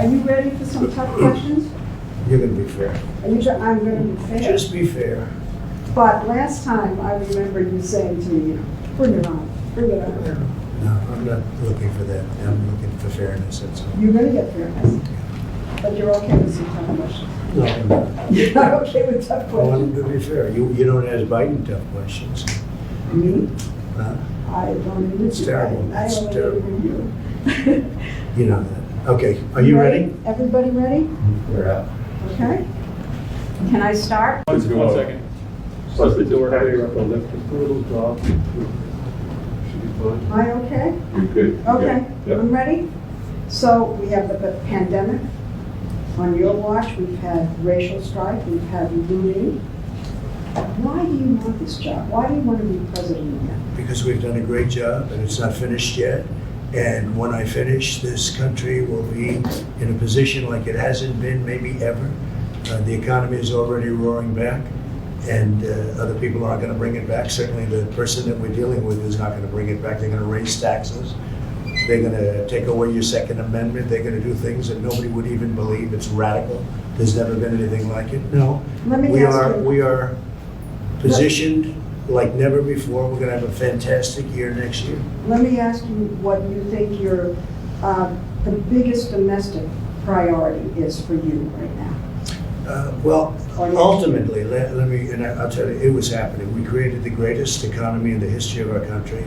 Are you ready for some tough questions? You're going to be fair. I'm going to be fair. Just be fair. But last time, I remember you saying to me, bring it on, bring it on. No, I'm not looking for that. I'm looking for fairness, that's all. You're going to get fairness. But you're okay with some tough questions. No, I'm not. You're not okay with tough I want questions. to be fair. You don't ask Biden tough questions. Me? Huh? I don't even. It's terrible. I It's only terrible. interview you. You know that. Okay, are you ready? Everybody ready? We're out. Okay. Can I start? One second. Plus the door higher up, I'll lift just a little drop. Should be fine. Am I okay? You're good. Okay, Yep. I'm ready. So we have the pandemic. On your watch, we've had racial strife, we've had looting. Why do you want this job? Why do you want to be president again? Because we've done a great job and it's not finished yet. And when I finish, this country will be in a position like it hasn't been maybe ever. The economy is already roaring back, and other people aren't going to bring it back. Certainly the person that we're dealing with is not going to bring it back. They're going to raise taxes. They're going to take away your Second Amendment. They're going to do things that nobody would even believe. It's radical. There's never been anything like it. No, Let me we ask you- we are positioned like never before. We're going to have a fantastic year next year. Let me ask you what you think the biggest domestic priority is for you right now. Well, Or next ultimately, let me, and I'll tell you, it was happening. We created the greatest economy in the history of our country,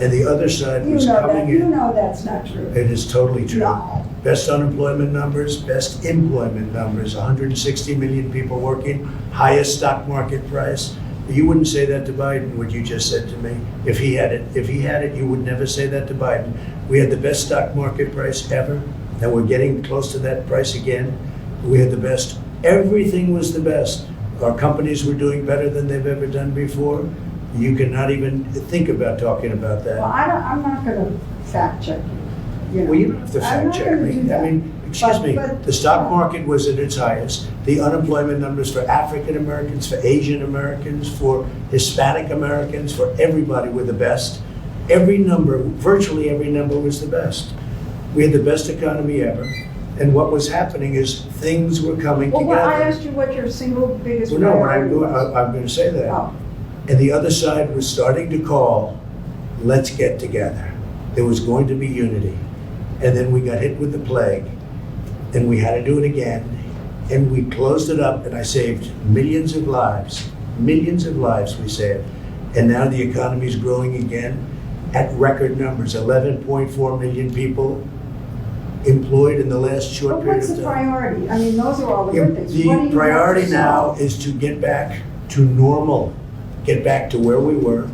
and the other side You was know coming that. You in. know that's not true. It is totally true. No. Best unemployment numbers, best employment numbers, 160 million people working, highest stock market price. You wouldn't say that to Biden, what you just said to me. If he had it, you would never say that to Biden. We had the best stock market price ever, and we're getting close to that price again. We had the best. Everything was the best. Our companies were doing better than they've ever done before. You cannot even think about talking about that. Well, I'm not going to fact check you. You know. Well, you don't have to I'm fact not check gonna me. do that. I mean, excuse me, But- the stock market was at its highest. The unemployment numbers for African Americans, for Asian Americans, for Hispanic Americans, for everybody were the best. Every number, virtually every number was the best. We had the best economy ever. And what was happening is things were coming Well, together. I asked you what your single biggest Well, no, what I'm priority going, was. I'm going to say that. Oh. And the other side was starting to call, let's get together. There was going to be unity. And then we got hit with the plague, and we had to do it again. And we closed it up, and I saved millions of lives. Millions of lives we saved. And now the economy is growing again at record numbers. 11.4 million people employed in the last short But period what's of the time. priority? I mean, those are all the good things. What do The you priority want to now solve? is to get back to normal, get back to where we were,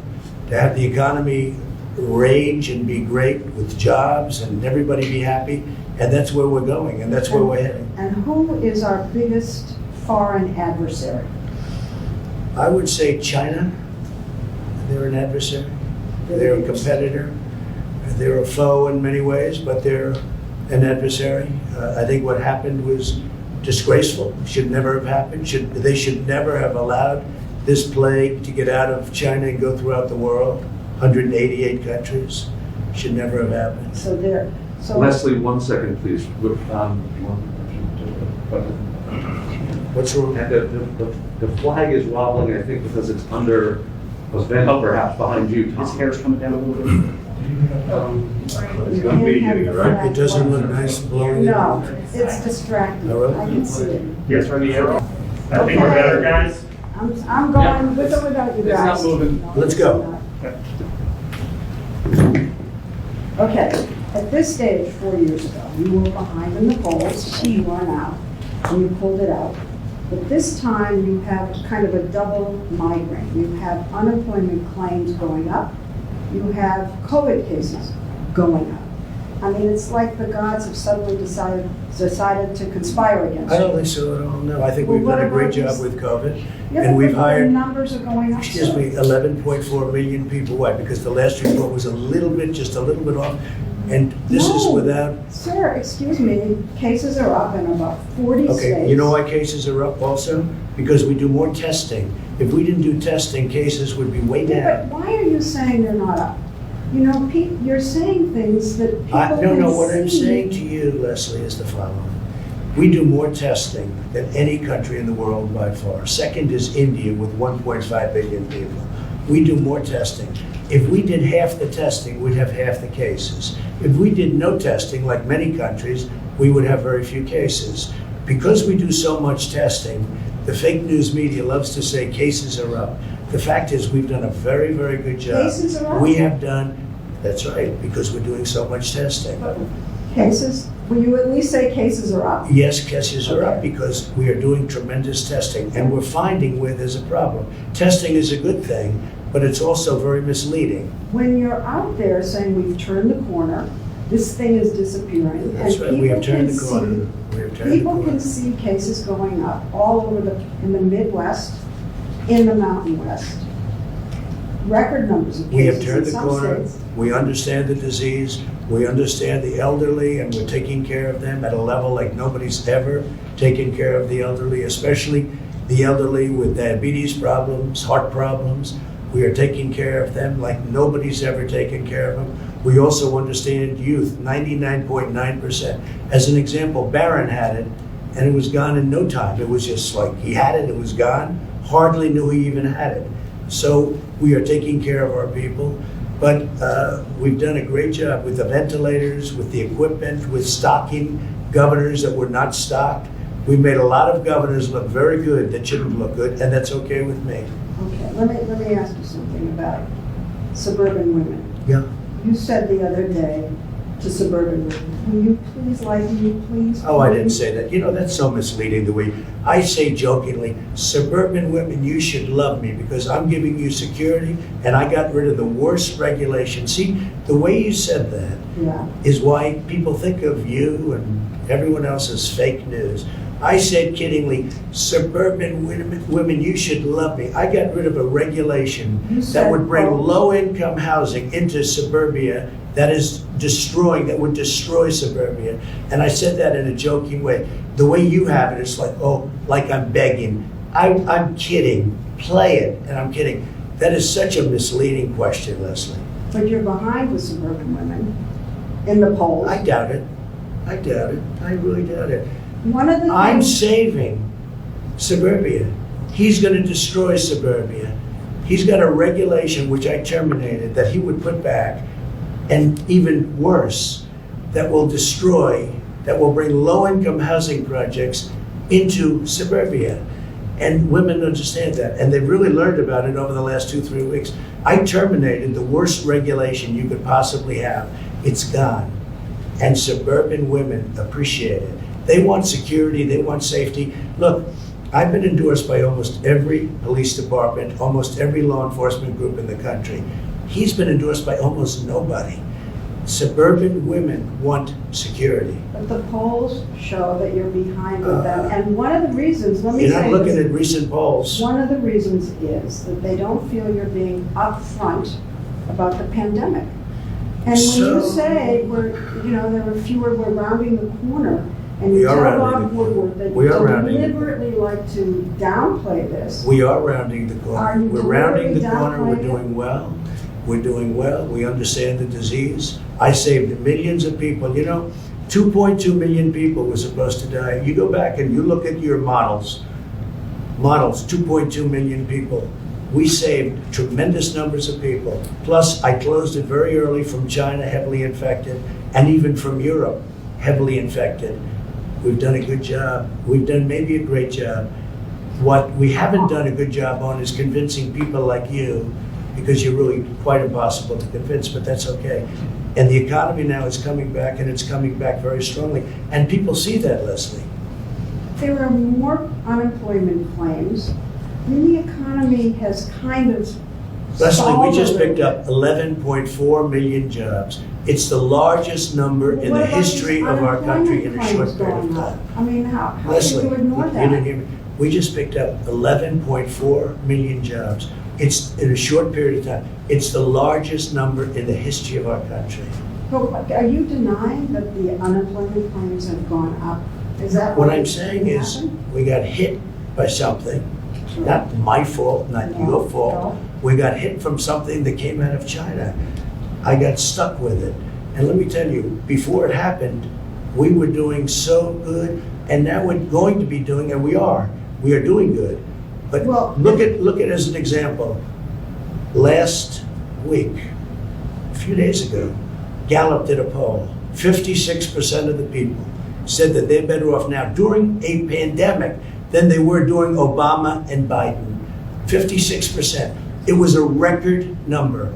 to have the economy rage and be great with jobs and everybody be happy. And that's where we're going, and that's where we're heading. And who is our biggest foreign adversary? I would say China. They're an adversary. They're a competitor. They're a foe in many ways, but they're an adversary. I think what happened was disgraceful. Should never have happened. They should never have allowed this plague to get out of China and go throughout the world. 188 countries. Should never have happened. So there. So Leslie, 1 second, please. What's wrong? And the flag is wobbling, I think, because it's under a vent perhaps behind you, Tom. His hair's coming down a little bit. It's gonna be getting it, right? It doesn't look nice blowing. No, it's distracting. Oh, really? I can see it. Yes, from the arrow. I think we're better, guys. I'm going with or without you It's not guys. moving. No, Let's it's go. not. Okay, at this stage, 4 years ago, you were behind in the polls, you are now, and you pulled it out. But this time, you have kind of a double migraine. You have unemployment claims going up, you have COVID cases going up. I mean, it's like the gods have suddenly decided to conspire against I you. don't think so at all. No, I think Well, we've what done a great about job this- with COVID. Yeah, And but we've the hired, numbers are going up. excuse so- me, 11.4 million people. Why? Because the last report was just a little bit off. And this is No. without, Sir, excuse me, cases are up in about 40 states. okay, you know why cases are up also? Because we do more testing. If we didn't do testing, cases would be way Yeah, down. but why are you saying they're not up? You know, Pete, you're saying things that people can see. No, what I'm saying to you, Leslie, is the following. We do more testing than any country in the world by far. Second is India with 1.5 billion people. We do more testing. If we did half the testing, we'd have half the cases. If we did no testing, like many countries, we would have very few cases. Because we do so much testing, the fake news media loves to say cases are up. The fact is, we've done a very, very good job. Cases are up? We have done, that's right, because we're doing so much testing. Cases, will you at least say cases are up? Yes, cases are up Okay. because we are doing tremendous testing, and we're finding where there's a problem. Testing is a good thing, but it's also very misleading. When you're out there saying we've turned the corner, this thing is disappearing. That's and right, we have people turned can the corner. see- We have turned the People corner. can see cases going up all over in the Midwest, in the Mountain West. Record numbers of We have cases turned in the some corner. states. We understand the disease. We understand the elderly, and we're taking care of them at a level like nobody's ever taken care of the elderly, especially the elderly with diabetes problems, heart problems. We are taking care of them like nobody's ever taken care of them. We also understand youth, 99.9%. As an example, Barron had it, and it was gone in no time. It was just like he had it, it was gone. Hardly knew he even had it. So we are taking care of our people, but we've done a great job with the ventilators, with the equipment, with stocking governors that were not stocked. We made a lot of governors look very good that shouldn't look good, and that's okay with me. Okay, let me ask you something about suburban women. Yeah. You said the other day to suburban women, will you please like me, please? Oh, I didn't say that. You know, that's so misleading the way I say jokingly, suburban women, you should love me because I'm giving you security and I got rid of the worst regulation. See, the way you said that Yeah. is why people think of you and everyone else as fake news. I said kiddingly, suburban women, you should love me. I got rid of a regulation You that said, would bring quote, low-income housing into suburbia that would destroy suburbia. And I said that in a joking way. The way you have it, it's like, oh, like I'm begging. I'm kidding. Play it, and I'm kidding. That is such a misleading question, Leslie. But you're behind with suburban women in the polls. I doubt it. I doubt it. I really doubt it. One of the I'm things, saving suburbia. He's going to destroy suburbia. He's got a regulation, which I terminated, that he would put back, and even worse, that will bring low-income housing projects into suburbia. And women understand that, and they've really learned about it over the last 2-3 weeks. I terminated the worst regulation you could possibly have. It's gone. And suburban women appreciate it. They want security, they want safety. Look, I've been endorsed by almost every police department, almost every law enforcement group in the country. He's been endorsed by almost nobody. Suburban women want security. but the polls show that you're behind with them. And one of the reasons, let me You're say not looking this, at recent polls. one of the reasons is that they don't feel you're being upfront about the pandemic. And when you So- say we're rounding the corner, and We you are tell rounding Bob the corner. Woodward that We you are rounding the deliberately like to downplay this. We are rounding the Are corner. you We're rounding the deliberately corner, we're downplaying it? doing well. We're doing well, we understand the disease. I saved millions of people. You know, 2.2 million people were supposed to die. You go back and you look at your models, 2.2 million people. We saved tremendous numbers of people. Plus, I closed it very early from China, heavily infected, and even from Europe, heavily infected. We've done a good job. We've done maybe a great job. What we haven't done a good job on is convincing people like you, because you're really quite impossible to convince, but that's okay. And the economy now is coming back, and it's coming back very strongly. And people see that, Leslie. There are more unemployment claims. And the economy has kind of Leslie, we just stalled a picked little up 11.4 million jobs. It's the largest number bit. in What the about history these of our country in a unemployment short claims period of going time. up? I mean, how Leslie, can you ignore you didn't that? hear me. We just picked up 11.4 million jobs. It's in a short period of time. It's the largest number in the history of our country. But are you denying that the unemployment claims have gone up? Is that What what I'm is saying is, happened? we got hit by something, not my fault, not No, your fault. no. We got hit from something that came out of China. I got stuck with it. And let me tell you, before it happened, we were doing so good, and now we're going to be doing, and we are doing good. But Well- look at as an example, last week, a few days ago, Gallup did a poll. 56% of the people said that they're better off now during a pandemic than they were during Obama and Biden. 56%. It was a record number,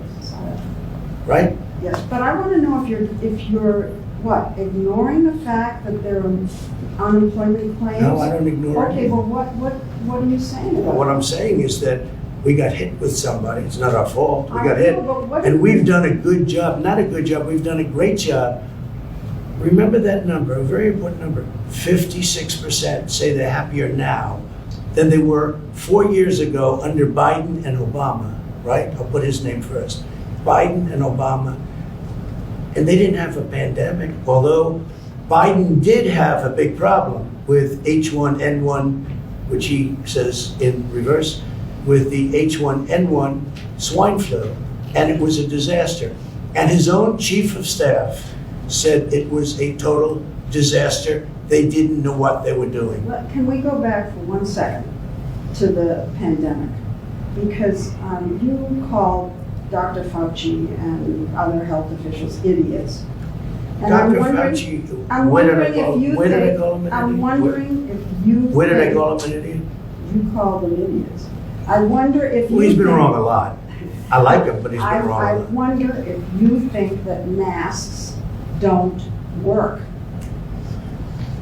right? Yes, but I want to know if you're, what, ignoring the fact that there are unemployment claims? No, I don't ignore it. Okay, well, what are you saying about What it? I'm saying is that we got hit with somebody. It's not our fault. We I got know, hit. but what And if- we've done a good job, not a good job, we've done a great job. Remember that number, a very important number. 56% say they're happier now than they were 4 years ago under Biden and Obama, right? I'll put his name first. Biden and Obama. And they didn't have a pandemic, although Biden did have a big problem with H1N1, which he says in reverse, with the H1N1 swine flu, and it was a disaster. And his own chief of staff said it was a total disaster. They didn't know what they were doing. Can we go back for 1 second to the pandemic? Because you called Dr. Fauci and other health officials idiots. And Dr. I'm wondering- Fauci, I'm where did I wondering call if you where did I think- call him an I'm idiot? wondering if you Where did I think- call him an idiot? You called them idiots. I wonder if you Well, he's been think- wrong a lot. I like him, but he's been wrong a I lot. wonder if you think that masks don't work.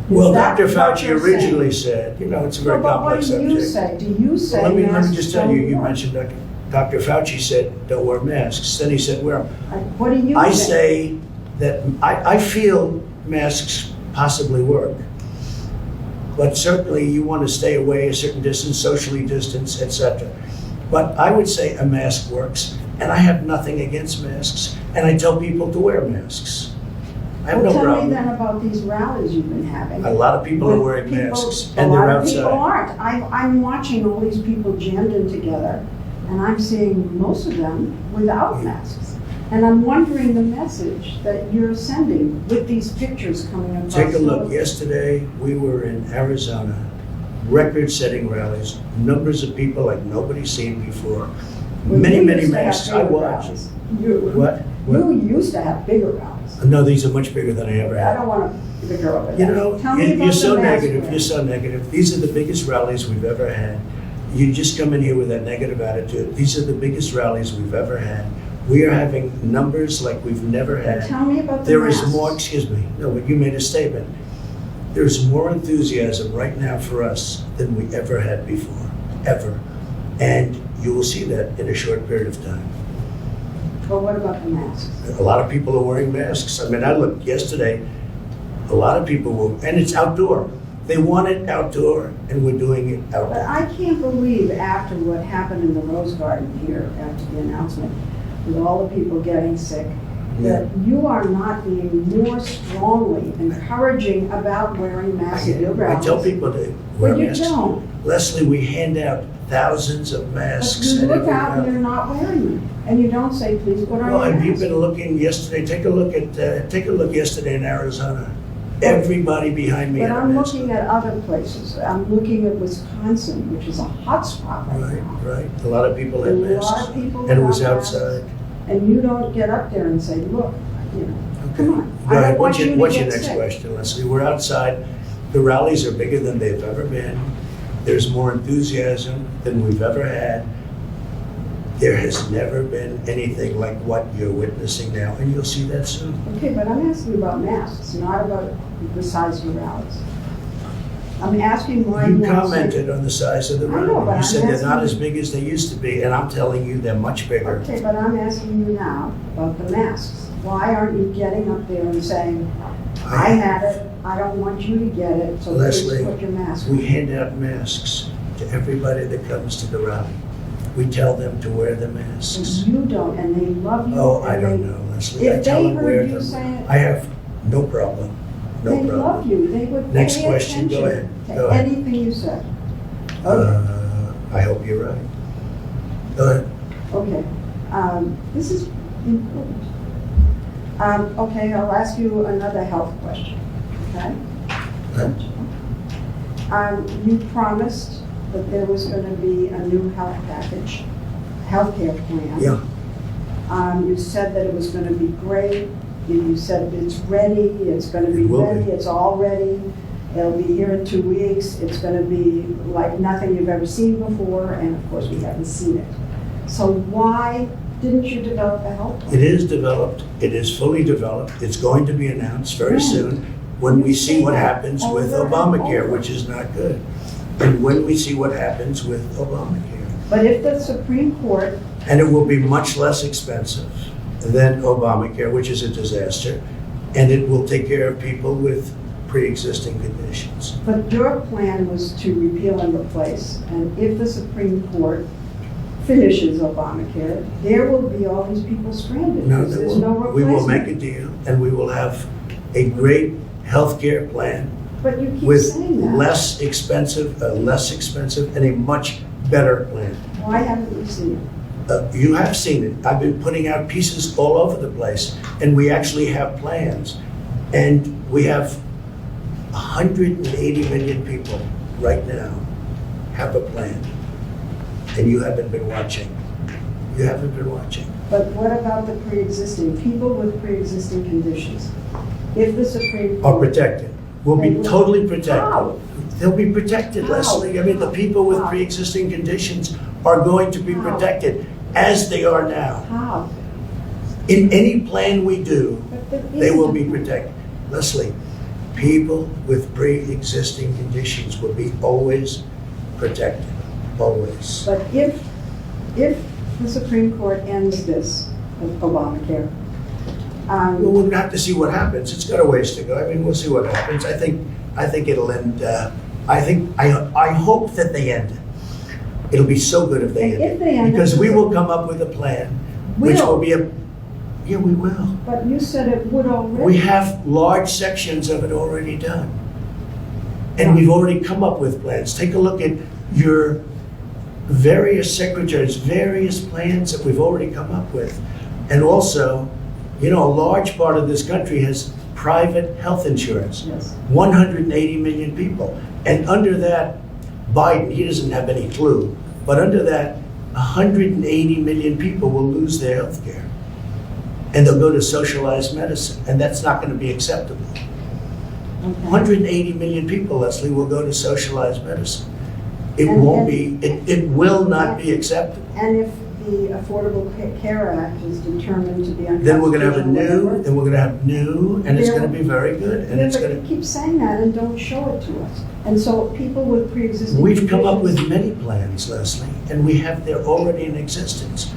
Is Well, that Dr. what Fauci you're originally saying? said, you know, it's a very No, but complex what do you subject. say? Do you say Let me masks just tell you, don't you work? mentioned Dr. Fauci said, don't wear masks. Then he said, wear them. What do you I think? say that I feel masks possibly work. But certainly you want to stay away a certain distance, socially distance, etc. But I would say a mask works, and I have nothing against masks, and I tell people to wear masks. I have Well, no tell me problem. then about these rallies you've been having. A lot of people are With wearing people- masks, and they're A lot of people outside. aren't. I'm watching all these people jammed in together, and I'm seeing most of them without masks. And I'm wondering the message that you're sending with these pictures coming across. Take a look. the- Yesterday, we were in Arizona, record-setting rallies, numbers of people like nobody's seen before. Well, Many, you many used to have masks. I bigger watched. rallies. You What? You used to have bigger rallies. No, these are much bigger than I ever I had. don't want to bicker over that. You know, Tell me you're about so the mask negative, wearing. you're so negative. These are the biggest rallies we've ever had. You just come in here with that negative attitude. These are the biggest rallies we've ever had. We are having numbers like we've never had. Tell me about the There is masks. more, excuse me, no, but you made a statement. There's more enthusiasm right now for us than we ever had before, ever. And you will see that in a short period of time. But what about the masks? A lot of people are wearing masks. I mean, I looked yesterday, a lot of people were, and it's outdoor. They want it outdoor, and we're doing it But outdoor. I can't believe after what happened in the Rose Garden here, after the announcement, with all the people getting sick, that you are not being more strongly encouraging about wearing masks at your I rallies. tell people to wear But you masks. don't. Leslie, we hand out thousands of But masks. you at look every out and rally. you're not wearing them, and you don't say, please put on Well, your have you mask. been looking yesterday? Take a look yesterday in Arizona. Everybody behind me But had a I'm mask. looking at other places. I'm looking at Wisconsin, which is a hot spot right Right, now. right. A lot of people A had lot masks. of people And it was without masks. outside. And you don't get up there and say, look, you know, come on. Go I ahead. don't want you to What's your get next sick. question, Leslie? We're outside. The rallies are bigger than they've ever been. There's more enthusiasm than we've ever had. There has never been anything like what you're witnessing now, and you'll see that soon. Okay, but I'm asking about masks, not about the size of your rallies. I'm asking why You you want to commented on the size of the I know, rally. but You I'm said they're not asking- as big as they used to be, and I'm telling you they're much bigger. Okay, but I'm asking you now about the masks. Why aren't you getting up there and saying, I had it, I don't want you to get it, so please Leslie, put your mask on? we hand out masks to everybody that comes to the rally. We tell them to wear the masks. You don't, and they love you. Oh, I and don't they- know, Leslie. I If tell they them wear heard you them. say it, I have no problem. No they problem. love you, they would Next pay question, go attention ahead, go to ahead. anything you said. Okay, I hope you're right. Go ahead. okay. This is important. Okay, I'll ask you another health question, okay? You promised that there was going to be a new health package, healthcare plan. Yeah, You said that it was going to be great. You said it's ready, it's going to be It will be. ready, it's all ready. It'll be here in 2 weeks. It's going to be like nothing you've ever seen before, and of course, we haven't seen it. So why didn't you develop a health plan? it is developed, it is fully developed, it's going to be announced very When? soon when we see what happens with Over and Obamacare, over. which is not good. And when we see what happens with Obamacare. But if the Supreme Court, And it will be much less expensive than Obamacare, which is a disaster, and it will take care of people with pre-existing conditions. but your plan was to repeal and replace, and if the Supreme Court finishes Obamacare, there will be all these people stranded. No, because there there's no won't. We will make a replacement. deal, and we will have a great healthcare plan But you keep with saying that. less expensive, and a much better plan. Why haven't you seen it? You have seen it. I've been putting out pieces all over the place, and we actually have plans. And we have 180 million people right now have a plan. And you haven't been watching. You haven't been watching. But what about the pre-existing, people with pre-existing conditions? If the Supreme Are Court. protected. Will be totally protected. How? They'll be protected, How? Leslie. I mean, the people with How? pre-existing conditions are going to be How? protected, as they are now. How? In any plan we do, But there they will isn't. be protected. Leslie, people with pre-existing conditions will be always protected, always. But if the Supreme Court ends this, with Obamacare, Well, we'll have to see what happens. It's got a ways to go. I mean, we'll see what happens. I think it'll end, I hope that they end it. It'll be so good if they And end if it. they end it, Because we will come up with a plan, which Will. will be yeah, we will. but you said it would already. We have large sections of it already done. And we've already come up with plans. Take a look at your various secretaries, various plans that we've already come up with. And also, you know, a large part of this country has private health insurance. Yes. 180 million people. And under that, Biden, he doesn't have any clue, but under that, 180 million people will lose their health care. And they'll go to socialized medicine, and that's not going to be acceptable. Okay. 180 million people, Leslie, will go to socialized medicine. It And- won't and- be, it will not be acceptable. And if the Affordable Care Act is determined to be unconstitutional. Then we're going to have whatever, then we're going to have new, and it's There- going to be very good, and Yeah, it's but going you keep saying that and don't show it to us. And so people with pre-existing to, we've come up with conditions- many plans, Leslie, and we have, they're already in existence.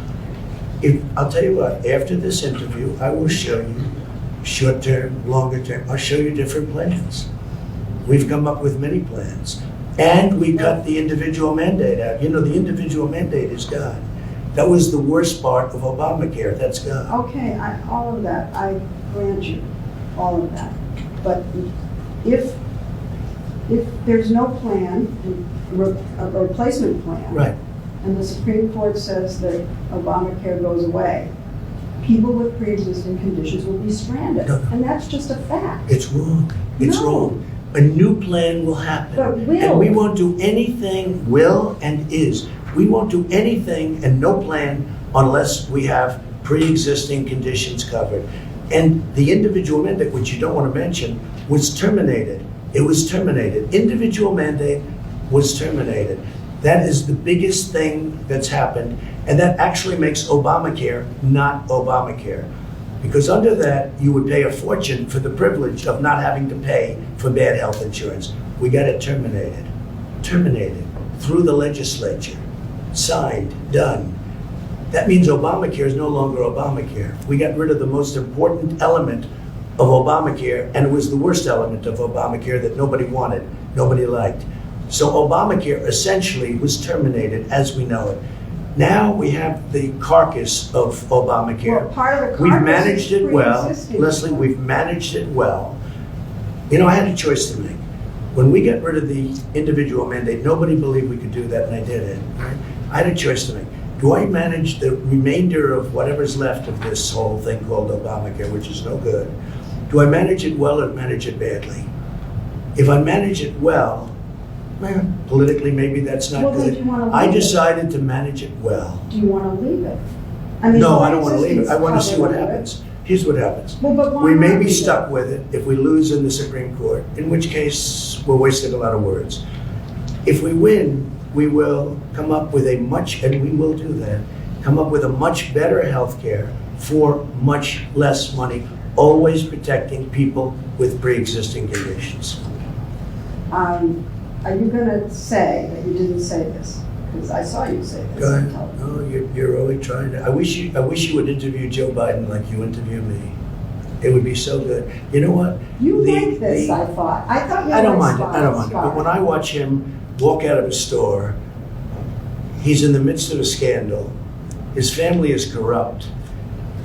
I'll tell you what, after this interview, I will show you short-term, longer-term, I'll show you different plans. We've come up with many plans. And we cut the individual mandate out. You know, the individual mandate is gone. That was the worst part of Obamacare, that's gone. Okay, all of that, I grant you, all of that. But if there's no plan, a replacement plan. Right. And the Supreme Court says that Obamacare goes away, people with pre-existing conditions will be stranded. No. And that's just a fact. It's wrong. It's No. wrong. A new plan will happen. But will. And we won't do anything, will and is. We won't do anything and no plan unless we have pre-existing conditions covered. And the individual mandate, which you don't want to mention, was terminated. It was terminated. Individual mandate was terminated. That is the biggest thing that's happened. And that actually makes Obamacare not Obamacare. Because under that, you would pay a fortune for the privilege of not having to pay for bad health insurance. We got it terminated. Terminated through the legislature. Signed, done. That means Obamacare is no longer Obamacare. We got rid of the most important element of Obamacare, and it was the worst element of Obamacare that nobody wanted, nobody liked. So Obamacare essentially was terminated as we know it. Now we have the carcass of Obamacare. Well, part of the We've carcass managed is it well. pre-existing. Leslie, we've managed it well. You know, I had a choice to make. When we got rid of the individual mandate, nobody believed we could do that, and I did it. Right? I had a choice to make. Do I manage the remainder of whatever's left of this whole thing called Obamacare, which is no good? Do I manage it well or manage it badly? If I manage it well, politically maybe that's not Well, then good. do you wanna I leave it? decided to manage it well. Do you want to leave it? I mean, No, my I don't want to leave it. I want to see what existence happens. Here's what happens. Well, but why We may not be leave it? stuck with it if we lose in the Supreme Court, in which case we're wasting a lot of words. If we win, we will come up with a much, and we will do that, come up with a much better health care for much less money, always protecting people with pre-existing conditions. Are you going to say that you didn't say this? Because I saw you say this. Go ahead. Tell me. No, you're really trying to. I wish you would interview Joe Biden like you interview me. It would be so good. You know what? You like this, I thought. I thought you I don't liked mind it. I don't mind it. But when I watch him walk out of a store, he's in the midst of a scandal. His family is corrupt.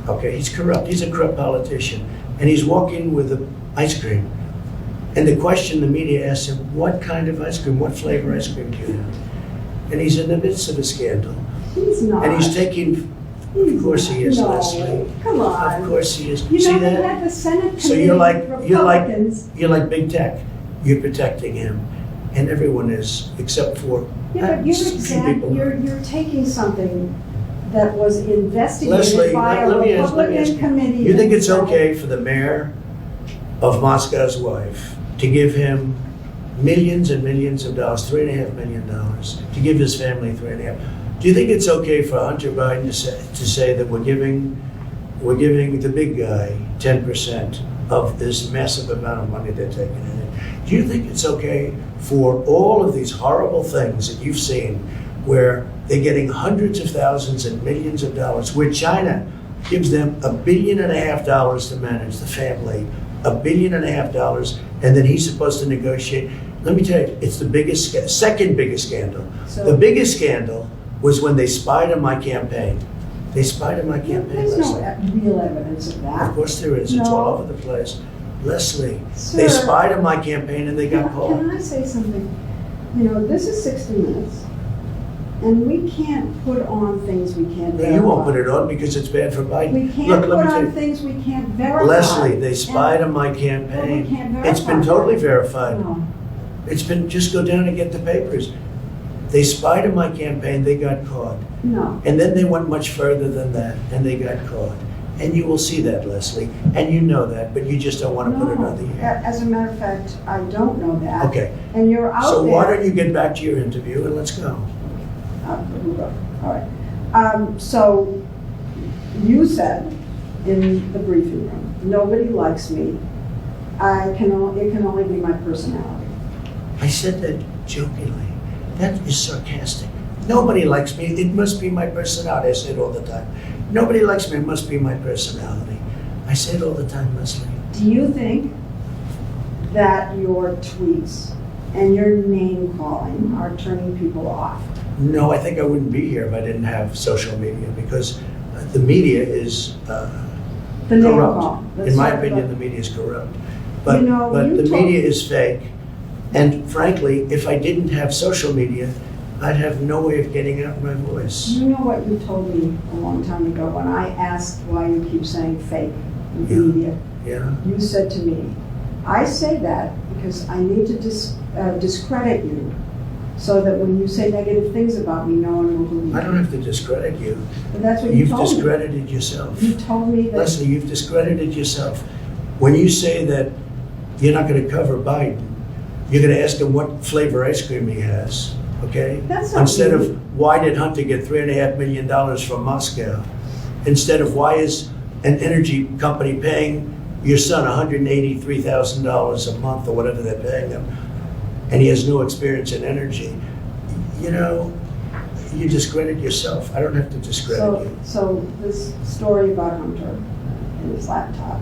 Okay, he's corrupt. He's a corrupt politician. And he's walking with ice cream. And the question the media asks him, what kind of ice cream, what flavor ice cream do you have? And he's in the midst of a scandal. He's not. And he's taking, of course he is, No, Leslie. come on. Of course he is. You See know, we that? had the Senate So committee you're like Republicans. big tech. You're protecting him, and everyone is, except for Yeah, but few people. you're taking something that was investigated Leslie, by a let me ask Republican you. committee. You think in it's the Senate. okay for the mayor of Moscow's wife to give him millions and millions of dollars, $3.5 million, to give his family $3.5? Do you think it's okay for Hunter Biden to say that we're giving the big guy 10% of this massive amount of money they're taking in? Do you think it's okay for all of these horrible things that you've seen where they're getting hundreds of thousands and millions of dollars, where China gives them $1.5 billion to manage the family, $1.5 billion, and then he's supposed to negotiate? Let me tell you, it's the second biggest scandal. So- The biggest scandal was when they spied on my campaign. They spied on my Yeah, campaign. there's no Leslie. real evidence of that. Of course there is. It's all No. over the place. Leslie, Sir, they spied on my campaign and they got Can caught. I say something? You know, this is 60 Minutes, and we can't put on things we can't No, verify. you won't put it on because it's bad for Biden. We can't Look, put let me tell on you. things we can't verify. Leslie, they spied on my Well, we campaign. can't It's been verify. totally verified. No. It's been, just go down and get the papers. They spied on my campaign, they got caught. No. And then they went much further than that, and they got caught. And you will see that, Leslie, and you know that, but you just don't want to put it on the air. As a matter of fact, I don't know that. Okay, And you're out so there. why don't you get back to your interview and let's go. We'll go. All right. So you said in the briefing room, nobody likes me. It can only be my personality. I said that jokingly. That is sarcastic. Nobody likes me. It must be my personality. I say it all the time. Nobody likes me. It must be my personality. I say it all the time, Leslie. Do you think that your tweets and your name calling are turning people off? No, I think I wouldn't be here if I didn't have social media because the media is The name corrupt. call. In my opinion, the media is corrupt. But, You know, but you the told- media is fake. And frankly, if I didn't have social media, I'd have no way of getting out my voice. You know what you told me a long time ago when I asked why you keep saying fake in the Yeah. media? Yeah. You said to me, I say that because I need to discredit you so that when you say negative things about me, no one will believe I you. don't have to discredit you. But that's what you You've told me. discredited yourself. You told me that. Leslie, you've discredited yourself. When you say that you're not going to cover Biden, you're going to ask him what flavor ice cream he has, okay? That's not Instead me. of why did Hunter get $3.5 million from Moscow? Instead of why is an energy company paying your son $183,000 a month or whatever they're paying him, and he has no experience in energy? You know, you discredit yourself. I don't have to discredit you. So this story about Hunter and his laptop,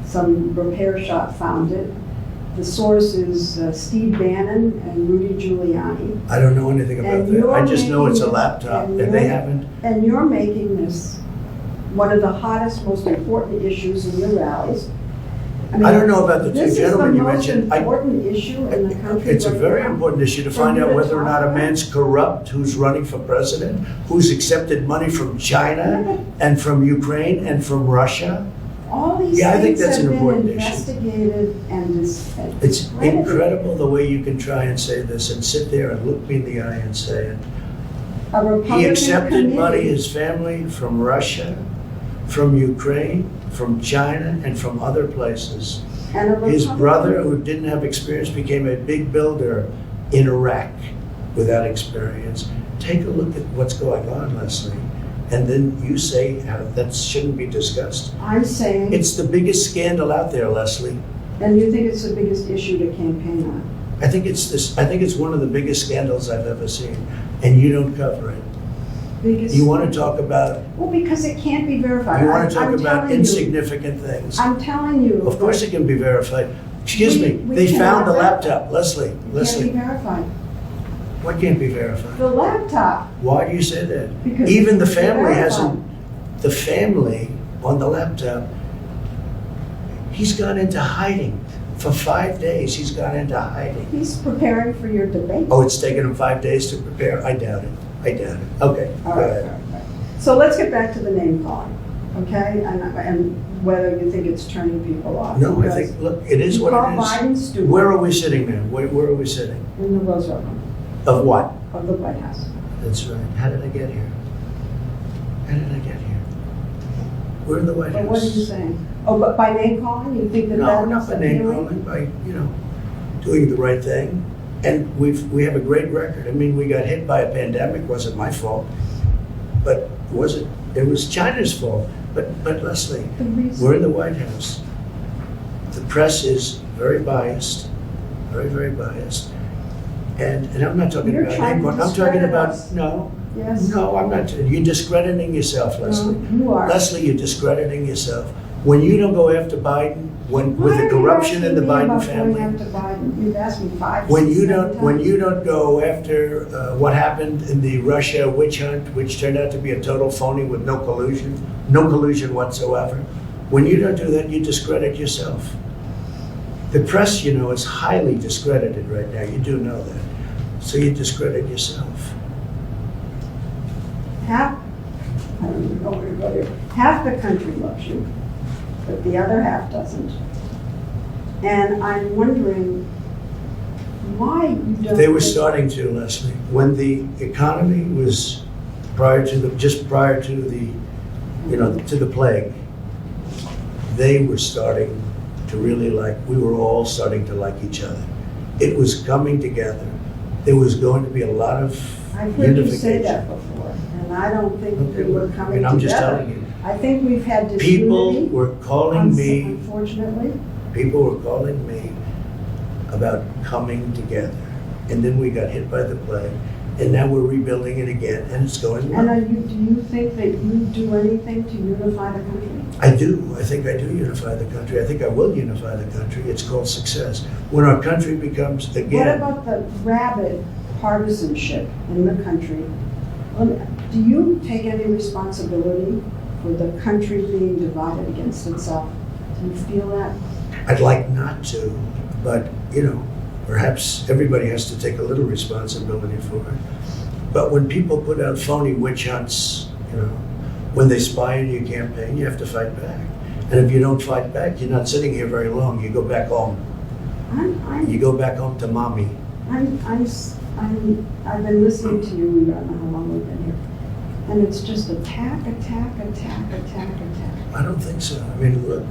some repair shop found it. The source is Steve Bannon and Rudy Giuliani. I don't know anything about And that. you're I just know it's a making- laptop, and and they you're- haven't. And you're making this one of the hottest, most important issues in your rallies. I don't know about the two gentlemen you This is mentioned. the most important issue in the country. It's a right very now. important issue to For find you out to whether or talk not a about. man's corrupt who's running for president, who's accepted money from China and from Ukraine and from Russia. All these Yeah, I think things that's have an been important issue. investigated and It's discredited. incredible the way you can try and say this and sit there and look me in the eye and say it. A Republican He accepted money, committee- his family, from Russia, from Ukraine, from China, and from other places. and a His Republican- brother, who didn't have experience, became a big builder in Iraq without experience. Take a look at what's going on, Leslie, and then you say how that shouldn't be discussed. I'm saying, It's the biggest scandal out there, Leslie. and you think it's the biggest issue to campaign on. I think it's one of the biggest scandals I've ever seen, and you don't cover it. Biggest- You want to talk about, Well, because it can't be verified. you want to talk I'm about telling you. insignificant things. I'm telling you. Of course it can be verified. Excuse me, We they found cannot the verify. laptop, Leslie, It can't be Leslie. verified. What can't be verified? The laptop, Why do you say that? because. Even the it's family verified. hasn't, the family on the laptop, he's gone into hiding. For 5 days, he's gone into hiding. He's preparing for your debate. Oh, it's taken him 5 days to prepare? I doubt it. I doubt it. Okay, go All right, ahead. all right. So let's get back to the name calling, okay? And whether you think it's turning people off. No, I because think, look, it is you what call it is. Biden stupid Where are we sitting now? Where are we sitting? in the Roosevelt Room Of what? of the White House. That's right. How did I get here? How did I get here? We're in the White House. But what are you saying? Oh, but by name calling, you think that No, that's not by name appealing? calling, by, doing the right thing. And we have a great record. I mean, we got hit by a pandemic, wasn't my fault. But it was China's fault. But Leslie, The reason- we're in the White House. The press is very biased, very, very biased. And I'm not talking You're about trying name to calling. I'm talking discredit about, us. no, Yes. no, I'm not. You're discrediting yourself, Leslie. No, you are. Leslie, you're discrediting yourself. When you don't go after Biden, with the corruption in the Biden family, Going after Biden? You've asked me five, when six, you seven don't, when times. you don't go after what happened in the Russia witch hunt, which turned out to be a total phony with no collusion whatsoever. When you don't do that, you discredit yourself. The press, is highly discredited right now. You do know that. So you discredit yourself. Half, I don't even know where to go here. Half the country loves you, but the other half doesn't. And I'm wondering why you don't. They were think- starting to, Leslie, when the economy was just prior to the plague, they were starting to really we were all starting to like each other. It was coming together. There was going to be a lot of I've heard you say unification. that before, and I don't think Okay, we were well, coming I'm just together. telling you. I think we've had People disunity. were calling me, Unfortunately. people were calling me about coming together. And then we got hit by the plague, and now we're rebuilding it again, and it's going well. And do you think that you do anything to unify the country? I do. I think I do unify the country. I think I will unify the country. It's called success. When our country becomes, What again, about the rabid partisanship in the country? Do you take any responsibility for the country being divided against itself? Do you feel that? I'd like not to, but, perhaps everybody has to take a little responsibility for it. But when people put out phony witch hunts, when they spy on your campaign, you have to fight back. And if you don't fight back, you're not sitting here very long. You go back home. You go back home to mommy. I've been listening to you, I don't know how long we've been here, and it's just attack. I don't think so. I mean, look,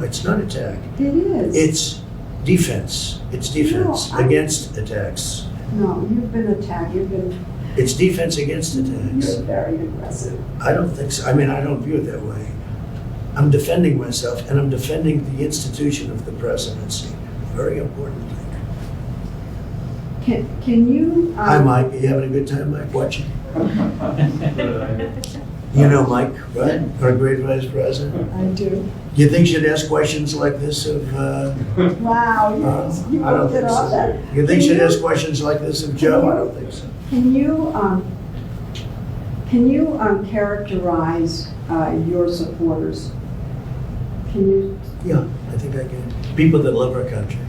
it's not attack. It is. It's defense. It's defense No, I- against attacks. No, you've been attacked, It's defense against attacks. you're very aggressive. I don't think so. I mean, I don't view it that way. I'm defending myself, and I'm defending the institution of the presidency. Very important thing. Can you? Hi, Mike. Are you having a good time, Mike, watching? You know Mike, right? Our great vice president. I do. You think she'd ask questions like this of, Wow, you I don't looked it think up. so. You think she'd ask questions like this of Joe? I don't think so. Can you characterize your supporters? Can you? Yeah, I think I can. People that love our country.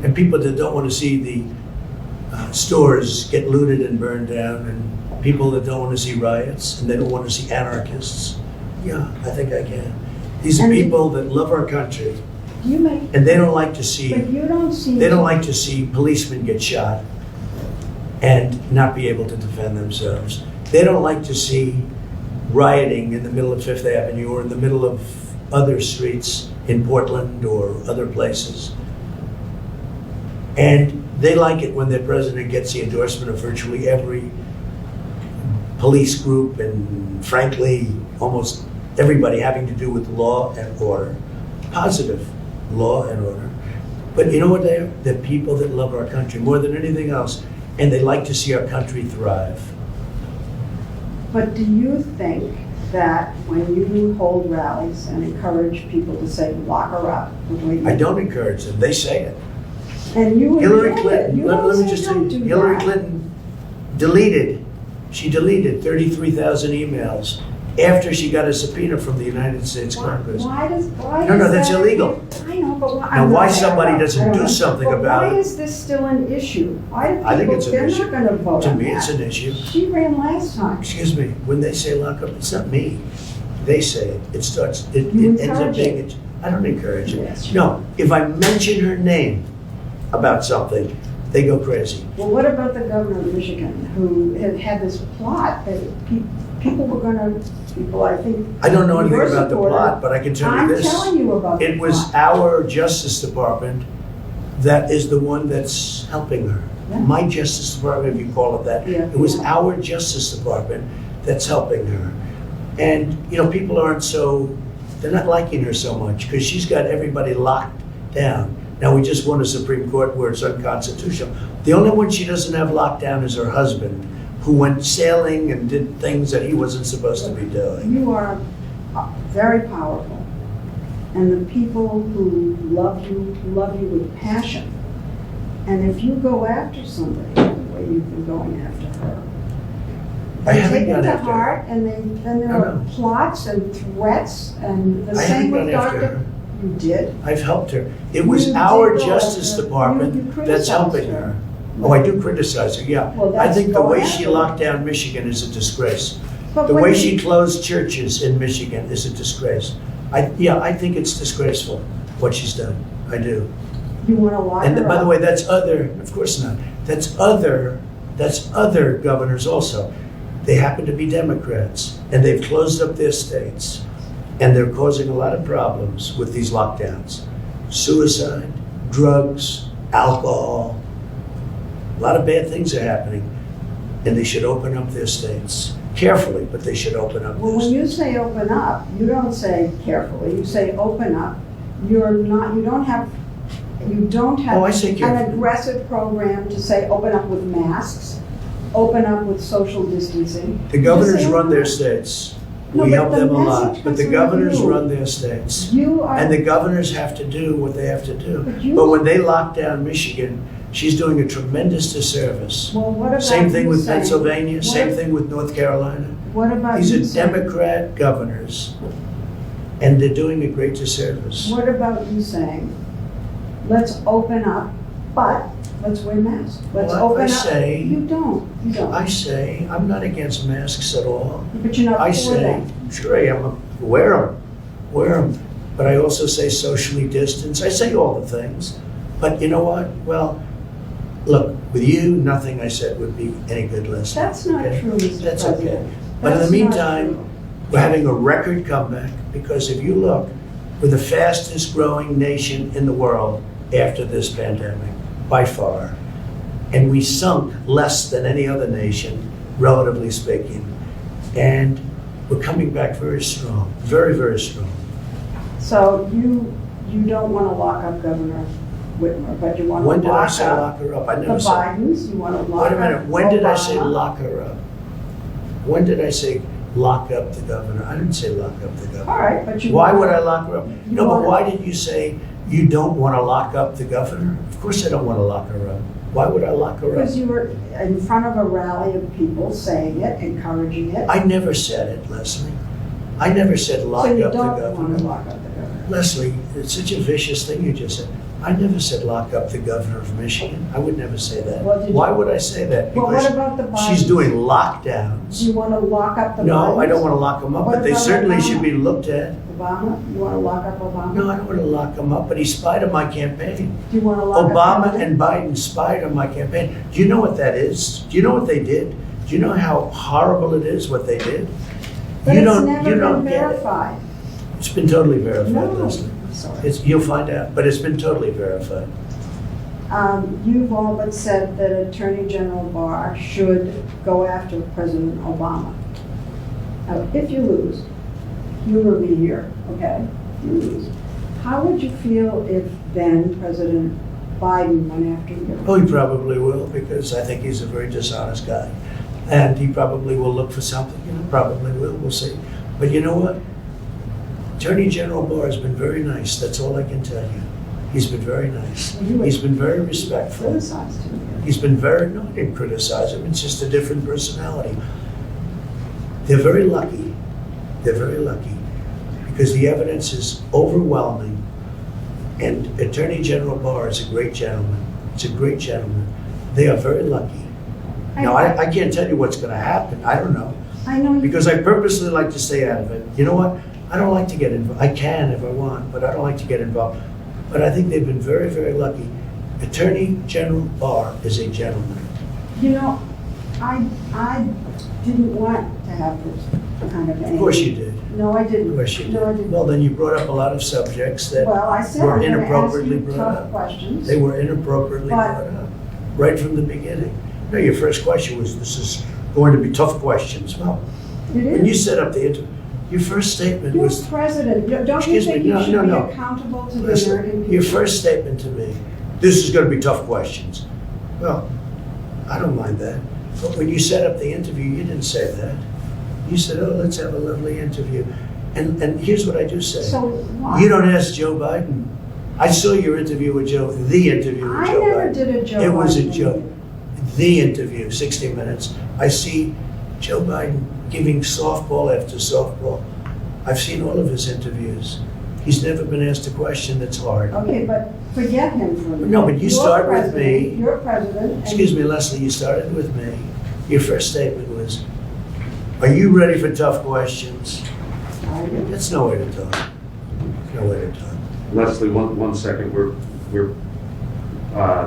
And people that don't want to see the stores get looted and burned down, and people that don't want to see riots, and they don't want to see anarchists. Yeah, I think I can. These are And people that love our country, You may, and they don't like to see, but you don't seem. they don't like to see policemen get shot and not be able to defend themselves. They don't like to see rioting in the middle of Fifth Avenue or in the middle of other streets in Portland or other places. And they like it when their president gets the endorsement of virtually every police group and, frankly, almost everybody having to do with law and order. Positive law and order. But you know what they are? They're people that love our country more than anything else, and they like to see our country thrive. But do you think that when you hold rallies and encourage people to say, lock her up, the way you I don't encourage them, they say it. And you Hillary enjoy it. Clinton, You let don't me say just tell don't you, do Hillary that. Clinton deleted 33,000 emails after she got a subpoena from the United States Congress. Why No, is that's that- illegal. I know, but why? Now, I'm why not- somebody I don't doesn't do know. something But about why it? is this still an issue? Why do I think people, it's an they're issue. not gonna vote To on me, that. it's an issue. She ran last time. Excuse me, when they say lock up, it's not me. They say it. It starts, it You ends up encourage being, it. I don't encourage Yes, it. you No, if I mention her name about something, they go crazy. Well, what about the governor of Michigan, who had this plot that people were gonna, I think. I don't know anything your about the supporter- plot, but I can tell you I'm this. telling you about the It was plot. our Justice Department that is the one that's helping her. Yeah. My Justice Department, if you call it that. Yeah. It was our Justice Department that's helping her. And, you know, people aren't so, they're not liking her so much because she's got everybody locked down. Now, we just won a Supreme Court where it's unconstitutional. The only one she doesn't have locked down is her husband, who went sailing and did things that he wasn't supposed to be doing. You are very powerful, and the people who love you with passion. And if you go after somebody the way you've been going after her, I they haven't take it gone to after her. heart, and then there I are know. plots and threats, and the I same haven't with gone after Dr. her. You did? I've helped her. It was You our did go Justice after her. Department You that's criticized helping her. her. Oh, I do criticize her, yeah. Well, I that's think the going way after she her. locked down Michigan is a disgrace. But The when way you- she closed churches in Michigan is a disgrace. I think it's disgraceful, what she's done. I do. You want to lock And her by the up. way, that's other, of course not. That's other governors also. They happen to be Democrats, and they've closed up their states, and they're causing a lot of problems with these lockdowns. Suicide, drugs, alcohol, a lot of bad things are happening, and they should open up their states. Carefully, but they should open up Well, their when states. you say open up, you don't say carefully, you say open up. You don't have Oh, I say an carefully. aggressive program to say open up with masks, open up with social distancing. The governors Just say run open their up. states. No, We but help the them a lot, message but the comes from governors you. run their states. You are. And the governors have to do what they have to do. But you- But when they lock down Michigan, she's doing a tremendous disservice. Well, what about Same thing you with saying- Pennsylvania, what same if- thing with North Carolina. What about These you are saying- Democrat governors, and they're doing a great disservice. What about you saying, let's open up, but let's wear masks. Let's Well, I open up. say- You don't. I say, I'm not against masks at all. But you're not I for say, them. sure I am, wear them. But I also say socially distance. I say all the things. But you know what? Well, look, with you, nothing I said would be any good listening. That's not okay? true, Mr. That's President. okay. But in the That's not meantime, true. we're having a record comeback because if you look, we're the fastest growing nation in the world after this pandemic, by far. And we sunk less than any other nation, relatively speaking. And we're coming back very strong, very, very strong. So you don't want to lock up Governor Whitmer, but you want to When did I lock say up lock her up? I the never said. Bidens, you want to lock Wait up a minute, when did I say Obama. lock her up? When did I say lock up the governor? I didn't say lock up the governor. All right, but you. Why want- would I lock her up? You No, but want- why did you say you don't want to lock up the governor? Of course I don't want to lock her up. Why would I lock her up? Because you were in front of a rally of people saying it, encouraging it. I never said it, Leslie. I never said lock So you up the don't want to governor. lock up the governor. Leslie, it's such a vicious thing you just said. I never said lock up the governor of Michigan. I would never say that. Well, did you- Why would I say that? Well, what Because about the Bidens? she's doing Do lockdowns. you want to lock up the Bidens? No, I don't want to lock them up, What but they about certainly Obama? should be looked at. Obama? You want to lock up Obama? No, I don't want to lock them up, but he spied on my campaign. Do you want to lock up Obama Kennedy? and Biden spied on my campaign. Do you know what that is? Do you know what they did? Do you know how horrible it is what they did? But You it's don't- never you don't been get it. verified. It's been totally verified, No, Leslie. I'm sorry. You'll find out, but it's been totally verified. You've all but said that Attorney General Barr should go after President Obama. Now, if you lose, you will be here, okay? You lose. How would you feel if then President Biden went after you? Oh, he probably will, because I think he's a very dishonest guy. And he probably will look for something, probably will, we'll see. But you know what? Attorney General Barr has been very nice, that's all I can tell you. He's been very nice. Well, you He's been very respectful. criticized him. He's been very, no, I didn't criticize him, it's just a different personality. They're very lucky, they're very lucky, because the evidence is overwhelming. And Attorney General Barr is a great gentleman, it's a great gentleman. They are very lucky. Now, I can't tell you what's gonna happen, I don't know, I know you. because I purposely like to stay out of it. You know what? I don't like to get involved, I can if I want, but I don't like to get involved. But I think they've been very, very lucky. Attorney General Barr is a gentleman. You know, I didn't want to have this kind of anger. Of course you did. No, I didn't. Of course you did. No, I didn't. Well, then you brought up a lot of subjects that Well, I said were I'm going to ask inappropriately you brought tough up. questions. They were inappropriately But- brought up, right from the beginning. No, your first question was, this is going to be tough questions. Well, It when you is. set up the interview, your first statement You're was, president. Don't you Excuse me, think you no, should no, be no. accountable to the listen, American people? your first statement to me, this is going to be tough questions. Well, I don't mind that. But when you set up the interview, you didn't say that. You said, oh, let's have a lovely interview. And here's what I do say. So what? You don't ask Joe Biden. I saw your interview with Joe, the interview with I Joe never Biden. did a Joe It was a Biden joke. interview. The interview, 60 Minutes. I see Joe Biden giving softball after softball. I've seen all of his interviews. He's never been asked a question that's hard. Okay, but forget him for a minute. No, but you You're start with president, me. You're president. and- Excuse me, Leslie, you started with me. Your first statement was, are you ready for tough questions? I do. That's no way to talk. No way to talk. Leslie, one second,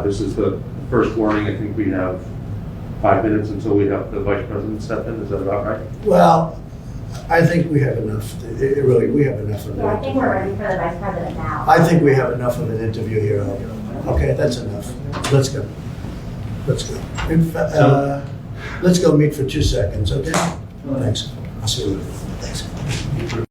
this is the first warning, I think we have 5 minutes until we have the vice president step in, is that about right? Well, I think we have enough, really, we have enough of So I that. think we're ready for the vice president now. I think we have enough of an interview here. Okay, that's enough. Let's go. Let's go. Let's go meet for 2 seconds, okay? Thanks. I'll see you later. Thanks.